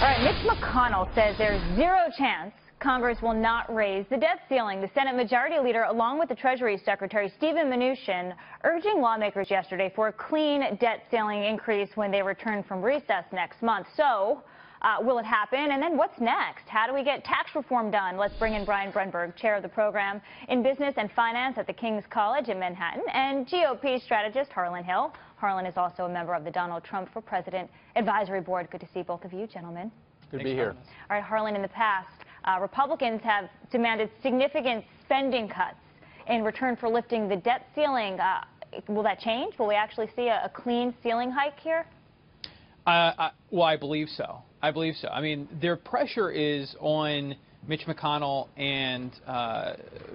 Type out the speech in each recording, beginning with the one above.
All right, Mitch McConnell says there's zero chance Congress will not raise the debt ceiling. The Senate Majority Leader, along with the Treasury Secretary, Stephen Mnuchin, urging lawmakers yesterday for a clean debt ceiling increase when they return from recess next month. So, will it happen? And then what's next? How do we get tax reform done? Let's bring in Brenberg, chair of the program in business and finance at the King's College in Manhattan, and GOP strategist Harlan Hill. Harlan is also a member of the Donald Trump for President Advisory Board. Good to see both of you, gentlemen. Good to be here. All right, Harlan, in the past, Republicans have demanded significant spending cuts in return for lifting the debt ceiling. Will that change? Will we actually see a clean ceiling hike here? Well, I believe so. I believe so. I mean, their pressure is on Mitch McConnell and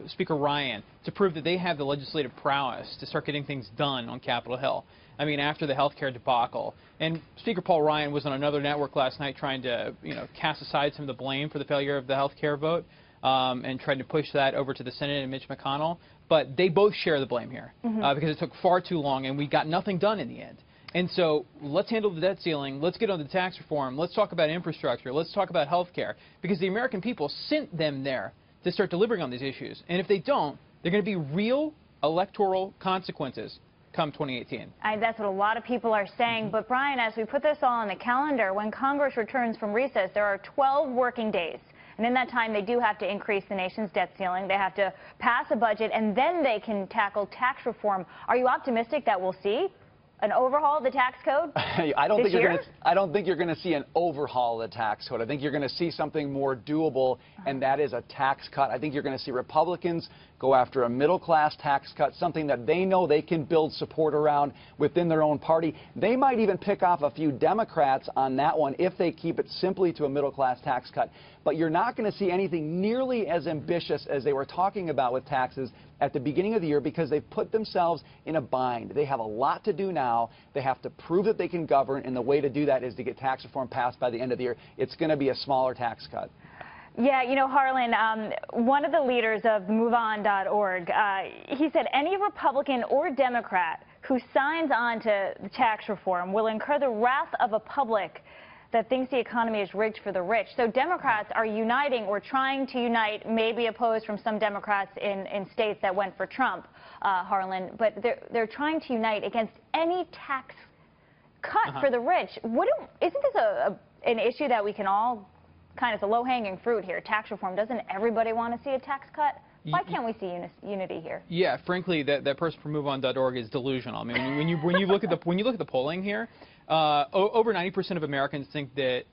Speaker Ryan to prove that they have the legislative prowess to start getting things done on Capitol Hill. I mean, after the health care debacle. And Speaker Paul Ryan was on another network last night trying to, cast aside some of the blame for the failure of the health care vote and trying to push that over to the Senate and Mitch McConnell. But they both share the blame here because it took far too long and we got nothing done in the end. And so let's handle the debt ceiling. Let's get on the tax reform. Let's talk about infrastructure. Let's talk about health care, because the American people sent them there to start delivering on these issues. And if they don't, they're going to be real electoral consequences come 2018. That's what a lot of people are saying. But, Brian, as we put this all on the calendar, when Congress returns from recess, there are 12 working days. And in that time, they do have to increase the nation's debt ceiling. They have to pass a budget, and then they can tackle tax reform. Are you optimistic that we'll see an overhaul of the tax code? I don't think you're going to see an overhaul of the tax code. I think you're going to see something more doable, and that is a tax cut. I think you're going to see Republicans go after a middle-class tax cut, something that they know they can build support around within their own party. They might even pick off a few Democrats on that one if they keep it simply to a middle-class tax cut. But you're not going to see anything nearly as ambitious as they were talking about with taxes at the beginning of the year, because they've put themselves in a bind. They have a lot to do now. They have to prove that they can govern, and the way to do that is to get tax reform passed by the end of the year. It's going to be a smaller tax cut. Yeah, Harlan, one of the leaders of MoveOn.org, he said any Republican or Democrat who signs on to the tax reform will incur the wrath of a public that thinks the economy is rigged for the rich. So Democrats are uniting or trying to unite, maybe opposed from some Democrats in states that went for Trump, Harlan, but they're trying to unite against any tax cut for the rich. Isn't this an issue that we can all kind of, the low-hanging fruit here, tax reform? Doesn't everybody want to see a tax cut? Why can't we see unity here? Yeah, frankly, that person from MoveOn.org is delusional. I mean, when you look at the polling here, over 90% of Americans think that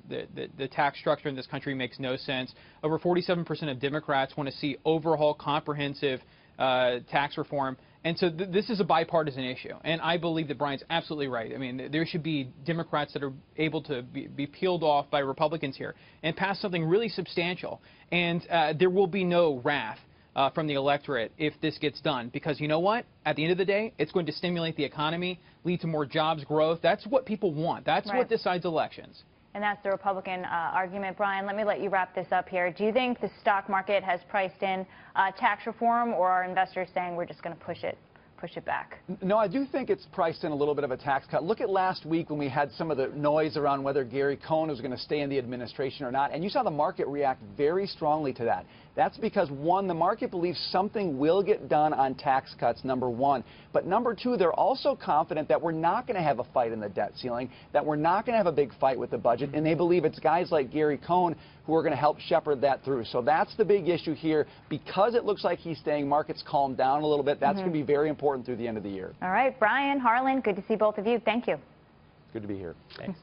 the tax structure in this country makes no sense. Over 47% of Democrats want to see overhaul, comprehensive tax reform. And so this is a bipartisan issue. And I believe that Brian's absolutely right. I mean, there should be Democrats that are able to be peeled off by Republicans here and pass something really substantial. And there will be no wrath from the electorate if this gets done. Because you know what? At the end of the day, it's going to stimulate the economy, lead to more jobs growth. That's what people want. That's what decides elections. And that's the Republican argument. Brian, let me let you wrap this up here. Do you think the stock market has priced in tax reform, or are investors saying we're just going to push it back? No, I do think it's priced in a little bit of a tax cut. Look at last week when we had some of the noise around whether Gary Cohn was going to stay in the administration or not, and you saw the market react very strongly to that. That's because, one, the market believes something will get done on tax cuts, number one. But number two, they're also confident that we're not going to have a fight in the debt ceiling, that we're not going to have a big fight with the budget, and they believe it's guys like Gary Cohn who are going to help shepherd that through. So that's the big issue here. Because it looks like he's staying, markets calm down a little bit. That's going to be very important through the end of the year. All right, Brian, Harlan, good to see both of you. Thank you. Good to be here. Thanks.